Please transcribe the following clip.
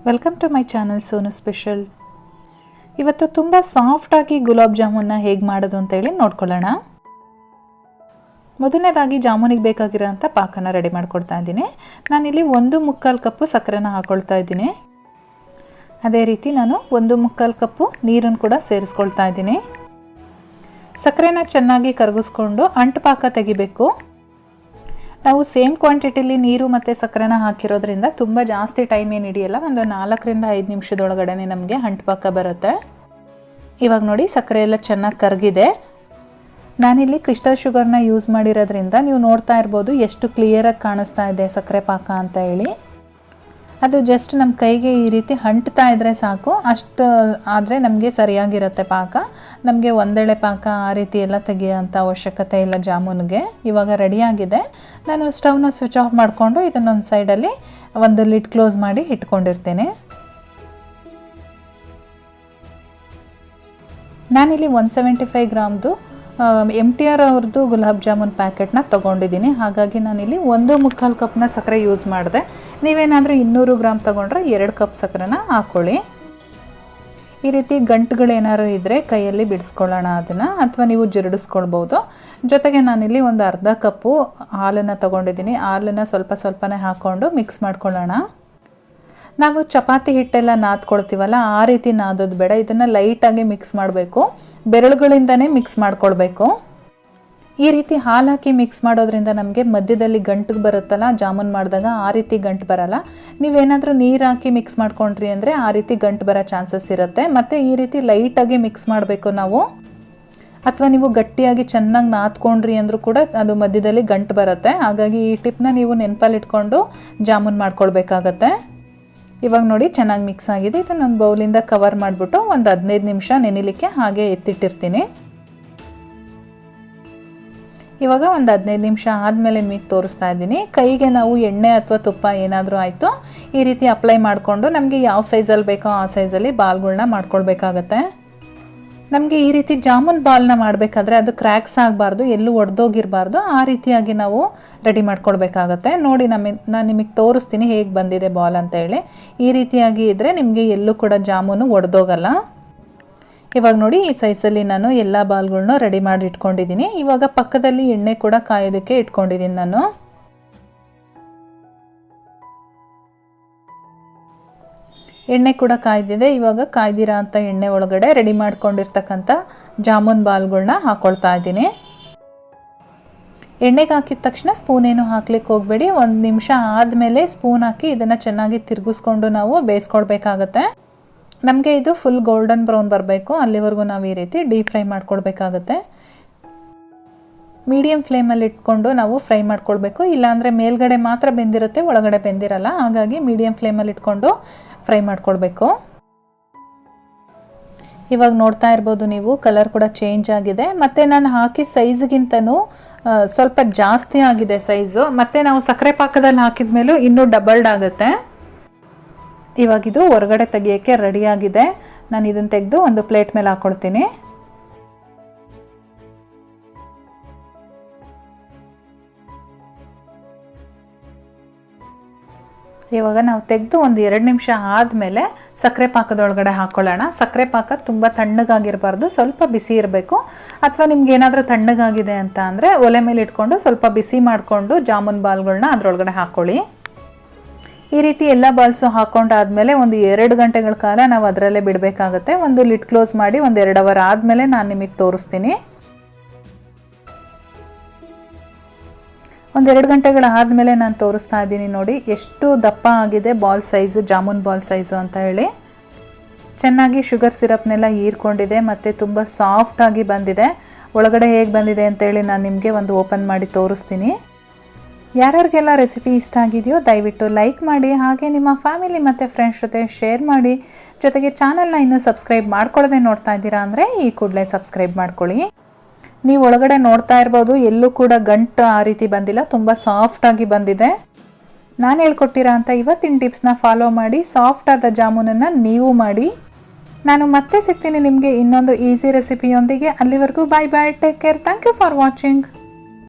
Welcome to my channel Sonu special. ಇವತ್ತು ತುಂಬ ಸಾಫ್ಟಾಗಿ ಗುಲಾಬ್ ಜಾಮೂನ್ನ ಹೇಗೆ ಮಾಡೋದು ಅಂತೇಳಿ ನೋಡ್ಕೊಳ್ಳೋಣ. ಮೊದಲನೇದಾಗಿ ಜಾಮೂನಿಗೆ ಬೇಕಾಗಿರೋಂಥ ಪಾಕನ ರೆಡಿ ಮಾಡ್ಕೊಳ್ತಾ ಇದ್ದೀನಿ. ನಾನಿಲ್ಲಿ 1/4 ಕಪ್ಪು ಸಕ್ಕರೆನ ಹಾಕ್ಕೊಳ್ತಾ ಇದ್ದೀನಿ. ಅದೇ ರೀತಿ ನಾನು 1/4 ಕಪ್ಪು ನೀರನ್ನು ಕೂಡ ಸೇರಿಸ್ಕೊಳ್ತಾ ಇದ್ದೀನಿ. ಸಕ್ಕರೆನ ಚೆನ್ನಾಗಿ ಕರಗಿಸ್ಕೊಂಡು ಅಂಟು ಪಾಕ ತೆಗಿಬೇಕು. ನಾವು ಸೇಮ್ ಕ್ವಾಂಟಿಟಿಲಿ ನೀರು ಮತ್ತು ಸಕ್ಕರೆನ ಹಾಕಿರೋದ್ರಿಂದ ತುಂಬ ಜಾಸ್ತಿ ಟೈಮ್ ಏನು ಹಿಡಿಯಲ್ಲ. ಒಂದು 4 ರಿಂದ 5 ನಿಮಿಷದೊಳಗಡೆ ನಮಗೆ ಅಂಟು ಪಾಕ ಬರುತ್ತೆ. ಇವಾಗ ನೋಡಿ ಸಕ್ಕರೆ ಎಲ್ಲ ಚೆನ್ನಾಗಿ ಕರಗಿದೆ. ನಾನಿಲ್ಲಿ ಕ್ರಿಸ್ಟಲ್ ಶುಗರ್ನ ಯೂಸ್ ಮಾಡಿರೋದ್ರಿಂದ ನೀವು ನೋಡ್ತಾ ಇರ್ಬೋದು ಎಷ್ಟು ಕ್ಲಿಯರಾಗಿ ಕಾಣಿಸ್ತಾ ಇದೆ ಸಕ್ಕರೆ ಪಾಕ ಅಂತ ಹೇಳಿ. ಅದು ಜಸ್ಟ್ ನಮ್ಮ ಕೈಗೆ ಈ ರೀತಿ ಅಂಟ್ತಾ ಇದ್ದರೆ ಸಾಕು, ಅಷ್ಟು ಆದರೆ ನಮಗೆ ಸರಿಯಾಗಿರುತ್ತೆ ಪಾಕ. ನಮಗೆ ಒಂದೆಳೆ ಪಾಕ ಆ ರೀತಿ ಎಲ್ಲ ತೆಗಿಯೋಂಥ ಅವಶ್ಯಕತೆ ಇಲ್ಲ ಜಾಮೂನ್ಗೆ. ಇವಾಗ ರೆಡಿಯಾಗಿದೆ. ನಾನು ಸ್ಟವ್ನ ಸ್ವಿಚ್ ಆಫ್ ಮಾಡಿಕೊಂಡು ಇದನ್ನೊಂದು ಸೈಡಲ್ಲಿ ಒಂದು ಲಿಡ್ ಕ್ಲೋಸ್ ಮಾಡಿ ಇಟ್ಕೊಂಡಿರ್ತೀನಿ. ನಾನಿಲ್ಲಿ 175 ಗ್ರಾಮ್ದು MTR ಅವ್ರದ್ದು ಗುಲಾಬ್ ಜಾಮೂನ್ ಪ್ಯಾಕೆಟ್ನ ತೊಗೊಂಡಿದ್ದೀನಿ. ಹಾಗಾಗಿ ನಾನಿಲ್ಲಿ 1/4 ಕಪ್ನ ಸಕ್ಕರೆ ಯೂಸ್ ಮಾಡಿದೆ. ನೀವೇನಾದರೂ 200 ಗ್ರಾಮ್ ತೊಗೊಂಡ್ರೆ 2 ಕಪ್ ಸಕ್ಕರೆನ ಹಾಕ್ಕೊಳ್ಳಿ. ಈ ರೀತಿ ಗಂಟುಗಳೇನಾದ್ರು ಇದ್ದರೆ ಕೈಯಲ್ಲಿ ಬಿಡಿಸ್ಕೊಳ್ಳೋಣ ಅದನ್ನು, ಅಥವಾ ನೀವು ಜರಡಿಸ್ಕೊಳ್ಬೋದು. ಜೊತೆಗೆ ನಾನಿಲ್ಲಿ ಒಂದು ಅರ್ಧ ಕಪ್ಪು ಹಾಲನ್ನು ತೊಗೊಂಡಿದ್ದೀನಿ. ಹಾಲನ್ನು ಸ್ವಲ್ಪನೇ ಹಾಕ್ಕೊಂಡು ಮಿಕ್ಸ್ ಮಾಡ್ಕೊಳ್ಳೋಣ. ನಾವು ಚಪಾತಿ ಹಿಟ್ಟೆಲ್ಲ ನಾದ್ಕೊಳ್ತೀವಲ್ಲ ಆ ರೀತಿ ನಾದೋದು ಬೇಡ. ಇದನ್ನು ಲೈಟಾಗಿ ಮಿಕ್ಸ್ ಮಾಡಬೇಕು, ಬೆರಳುಗಳಿಂದನೇ ಮಿಕ್ಸ್ ಮಾಡ್ಕೊಳ್ಬೇಕು. ಈ ರೀತಿ ಹಾಲು ಹಾಕಿ ಮಿಕ್ಸ್ ಮಾಡೋದ್ರಿಂದ ನಮಗೆ ಮಧ್ಯದಲ್ಲಿ ಗಂಟು ಬರುತ್ತಲ್ಲ ಜಾಮೂನ್ ಮಾಡಿದಾಗ, ಆ ರೀತಿ ಗಂಟು ಬರಲ್ಲ. ನೀವೇನಾದರೂ ನೀರು ಹಾಕಿ ಮಿಕ್ಸ್ ಮಾಡ್ಕೊಂಡ್ರಿ ಅಂದರೆ ಆ ರೀತಿ ಗಂಟು ಬರೋ ಚಾನ್ಸಸ್ ಇರುತ್ತೆ. ಮತ್ತು ಈ ರೀತಿ ಲೈಟಾಗಿ ಮಿಕ್ಸ್ ಮಾಡಬೇಕು ನಾವು. ಅಥವಾ ನೀವು ಗಟ್ಟಿಯಾಗಿ ಚೆನ್ನಾಗಿ ನಾದ್ಕೊಂಡ್ರಿ ಅಂದರೂ ಕೂಡ ಅದು ಮಧ್ಯದಲ್ಲಿ ಗಂಟು ಬರುತ್ತೆ. ಹಾಗಾಗಿ ಈ ಟಿಪ್ನ ನೀವು ನೆನಪಲ್ಲಿಟ್ಕೊಂಡು ಜಾಮೂನ್ ಮಾಡ್ಕೊಳ್ಬೇಕಾಗತ್ತೆ. ಇವಾಗ ನೋಡಿ ಚೆನ್ನಾಗಿ ಮಿಕ್ಸ್ ಆಗಿದೆ. ಇದನ್ನೊಂದು ಬೌಲಿಂದ ಕವರ್ ಮಾಡಿಬಿಟ್ಟು ಒಂದು 15 ನಿಮಿಷ ನೆನಿಲಿಕ್ಕೆ ಹಾಗೆ ಎತ್ತಿಟ್ಟಿರ್ತೀನಿ. ಇವಾಗ ಒಂದು 15 ನಿಮಿಷ ಆದಮೇಲೆ ನಿಮಗೆ ತೋರಿಸ್ತಾ ಇದ್ದೀನಿ. ಕೈಗೆ ನಾವು ಎಣ್ಣೆ ಅಥವಾ ತುಪ್ಪ ಏನಾದರೂ ಆಯಿತು ಈ ರೀತಿ ಅಪ್ಲೈ ಮಾಡಿಕೊಂಡು ನಮಗೆ ಯಾವ ಸೈಜಲ್ಲಿ ಬೇಕೋ ಆ ಸೈಜಲ್ಲಿ ಬಾಲ್ಗಳನ್ನ ಮಾಡ್ಕೊಳ್ಬೇಕಾಗತ್ತೆ. ನಮಗೆ ಈ ರೀತಿ ಜಾಮೂನ್ ಬಾಲ್ನ ಮಾಡಬೇಕಾದ್ರೆ ಅದು ಕ್ರ್ಯಾಕ್ಸ್ ಆಗಬಾರ್ದು, ಎಲ್ಲೂ ಒಡೆದೋಗಿರಬಾರ್ದು. ಆ ರೀತಿಯಾಗಿ ನಾವು ರೆಡಿ ಮಾಡ್ಕೊಳ್ಬೇಕಾಗತ್ತೆ. ನೋಡಿ ನಾನು ನಿಮಗೆ ತೋರಿಸ್ತೀನಿ ಹೇಗೆ ಬಂದಿದೆ ಬಾಲ್ ಅಂತ ಹೇಳಿ. ಈ ರೀತಿಯಾಗಿ ಇದ್ದರೆ ನಿಮಗೆ ಎಲ್ಲೂ ಕೂಡ ಜಾಮೂನು ಒಡೆದೋಗಲ್ಲ. ಇವಾಗ ನೋಡಿ ಈ ಸೈಜಲ್ಲಿ ನಾನು ಎಲ್ಲ ಬಾಲ್ಗಳ್ನೂ ರೆಡಿ ಮಾಡಿ ಇಟ್ಕೊಂಡಿದ್ದೀನಿ. ಇವಾಗ ಪಕ್ಕದಲ್ಲಿ ಎಣ್ಣೆ ಕೂಡ ಕಾಯೋದಕ್ಕೆ ಇಟ್ಕೊಂಡಿದ್ದೀನಿ ನಾನು. ಎಣ್ಣೆ ಕೂಡ ಕಾಯ್ದಿದೆ. ಇವಾಗ ಕಾಯ್ದಿರೋ ಅಂಥ ಎಣ್ಣೆ ಒಳಗಡೆ ರೆಡಿ ಮಾಡ್ಕೊಂಡಿರ್ತಕ್ಕಂಥ ಜಾಮೂನ್ ಬಾಲ್ಗಳನ್ನ ಹಾಕ್ಕೊಳ್ತಾ ಇದ್ದೀನಿ. ಎಣ್ಣೆಗೆ ಹಾಕಿದ ತಕ್ಷಣ ಸ್ಪೂನ್ ಏನು ಹಾಕ್ಲಿಕ್ಕೆ ಹೋಗಬೇಡಿ. 1 ನಿಮಿಷ ಆದಮೇಲೆ ಸ್ಪೂನ್ ಹಾಕಿ ಇದನ್ನು ಚೆನ್ನಾಗಿ ತಿರುಗಿಸ್ಕೊಂಡು ನಾವು ಬೇಯಿಸ್ಕೊಳ್ಬೇಕಾಗತ್ತೆ. ನಮಗೆ ಇದು ಫುಲ್ ಗೋಲ್ಡನ್ ಬ್ರೌನ್ ಬರಬೇಕು, ಅಲ್ಲಿವರೆಗೂ ನಾವು ಈ ರೀತಿ ಡೀಪ್ ಫ್ರೈ ಮಾಡ್ಕೊಳ್ಬೇಕಾಗತ್ತೆ. ಮೀಡಿಯಮ್ ಫ್ಲೇಮಲ್ಲಿ ಇಟ್ಕೊಂಡು ನಾವು ಫ್ರೈ ಮಾಡ್ಕೊಳ್ಬೇಕು. ಇಲ್ಲಾಂದರೆ ಮೇಲ್ಗಡೆ ಮಾತ್ರ ಬೆಂದಿರುತ್ತೆ, ಒಳಗಡೆ ಬೆಂದಿರಲ್ಲ. ಹಾಗಾಗಿ ಮೀಡಿಯಮ್ ಫ್ಲೇಮಲ್ಲಿ ಇಟ್ಕೊಂಡು ಫ್ರೈ ಮಾಡ್ಕೊಳ್ಬೇಕು. ಇವಾಗ ನೋಡ್ತಾ ಇರ್ಬೋದು ನೀವು ಕಲರ್ ಕೂಡ ಚೇಂಜ್ ಆಗಿದೆ. ಮತ್ತು ನಾನು ಹಾಕಿ ಸೈಜ್ಗಿಂತನೂ ಸ್ವಲ್ಪ ಜಾಸ್ತಿ ಆಗಿದೆ ಸೈಜು. ಮತ್ತು ನಾವು ಸಕ್ಕರೆ ಪಾಕದಲ್ಲಿ ಹಾಕಿದ ಮೇಲೂ ಇನ್ನೂ ಡಬಲ್ಡ್ ಆಗುತ್ತೆ. ಇವಾಗಿದು ಹೊರಗಡೆ ತೆಗಿಯೋಕ್ಕೆ ರೆಡಿಯಾಗಿದೆ. ನಾನು ಇದನ್ನು ತೆಗೆದು ಒಂದು ಪ್ಲೇಟ್ ಮೇಲೆ ಹಾಕ್ಕೊಳ್ತೀನಿ. ಇವಾಗ ನಾವು ತೆಗೆದು ಒಂದು 2 ನಿಮಿಷ ಆದಮೇಲೆ ಸಕ್ಕರೆ ಪಾಕದೊಳಗಡೆ ಹಾಕ್ಕೊಳ್ಳೋಣ. ಸಕ್ಕರೆ ಪಾಕ ತುಂಬ ತಣ್ಣಗಾಗಿರಬಾರ್ದು, ಸ್ವಲ್ಪ ಬಿಸಿ ಇರಬೇಕು. ಅಥವಾ ನಿಮ್ಗೆ ಏನಾದರೂ ತಣ್ಣಗಾಗಿದೆ ಅಂತ ಅಂದರೆ ಒಲೆ ಮೇಲೆ ಇಟ್ಕೊಂಡು ಸ್ವಲ್ಪ ಬಿಸಿ ಮಾಡಿಕೊಂಡು ಜಾಮೂನ್ ಬಾಲ್ಗಳನ್ನ ಅದರೊಳಗಡೆ ಹಾಕ್ಕೊಳ್ಳಿ. ಈ ರೀತಿ ಎಲ್ಲ ಬಾಲ್ಸು ಹಾಕ್ಕೊಂಡಾದಮೇಲೆ ಒಂದು 2 ಗಂಟೆಗಳ ಕಾಲ ನಾವು ಅದರಲ್ಲೇ ಬಿಡಬೇಕಾಗತ್ತೆ. ಒಂದು ಲಿಡ್ ಕ್ಲೋಸ್ ಮಾಡಿ ಒಂದು 2 ಅವರ್ ಆದಮೇಲೆ ನಾನು ನಿಮಗೆ ತೋರಿಸ್ತೀನಿ. ಒಂದು 2 ಗಂಟೆಗಳ ಆದಮೇಲೆ ನಾನು ತೋರಿಸ್ತಾ ಇದ್ದೀನಿ. ನೋಡಿ ಎಷ್ಟು ದಪ್ಪ ಆಗಿದೆ ball size, jamun ball size ಅಂತ ಹೇಳಿ. ಚೆನ್ನಾಗಿ ಶುಗರ್ ಸಿರಪ್ನೆಲ್ಲ ಹೀರ್ಕೊಂಡಿದೆ ಮತ್ತು ತುಂಬ ಸಾಫ್ಟಾಗಿ ಬಂದಿದೆ. ಒಳಗಡೆ ಹೇಗೆ ಬಂದಿದೆ ಅಂತೇಳಿ ನಾನು ನಿಮಗೆ ಒಂದು ಓಪನ್ ಮಾಡಿ ತೋರಿಸ್ತೀನಿ. ಯಾರ್ಯಾರಿಗೆಲ್ಲ ರೆಸಿಪಿ ಇಷ್ಟ ಆಗಿದೆಯೋ ದಯವಿಟ್ಟು ಲೈಕ್ ಮಾಡಿ, ಹಾಗೆ ನಿಮ್ಮ ಫ್ಯಾಮಿಲಿ ಮತ್ತು ಫ್ರೆಂಡ್ಸ್ ಜೊತೆ ಶೇರ್ ಮಾಡಿ. ಜೊತೆಗೆ ಚಾನಲ್ನ ಇನ್ನೂ ಸಬ್ಸ್ಕ್ರೈಬ್ ಮಾಡ್ಕೊಳ್ಳದೆ ನೋಡ್ತಾ ಇದ್ದೀರಾ ಅಂದರೆ ಈ ಕೂಡಲೇ ಸಬ್ಸ್ಕ್ರೈಬ್ ಮಾಡ್ಕೊಳ್ಳಿ. ನೀವು ಒಳಗಡೆ ನೋಡ್ತಾ ಇರ್ಬೋದು ಎಲ್ಲೂ ಕೂಡ ಗಂಟು ಆ ರೀತಿ ಬಂದಿಲ್ಲ, ತುಂಬ ಸಾಫ್ಟಾಗಿ ಬಂದಿದೆ. ನಾನು ಹೇಳ್ಕೊಟ್ಟಿರೋ ಅಂಥ ಇವತ್ತಿನ ಟಿಪ್ಸ್ನ ಫಾಲೋ ಮಾಡಿ ಸಾಫ್ಟಾದ ಜಾಮೂನನ್ನು ನೀವು ಮಾಡಿ. ನಾನು ಮತ್ತೆ ಸಿಗ್ತೀನಿ ನಿಮಗೆ ಇನ್ನೊಂದು ಈಸಿ ರೆಸಿಪಿಯೊಂದಿಗೆ. ಅಲ್ಲಿವರೆಗೂ bye bye, take care, thank you for watching.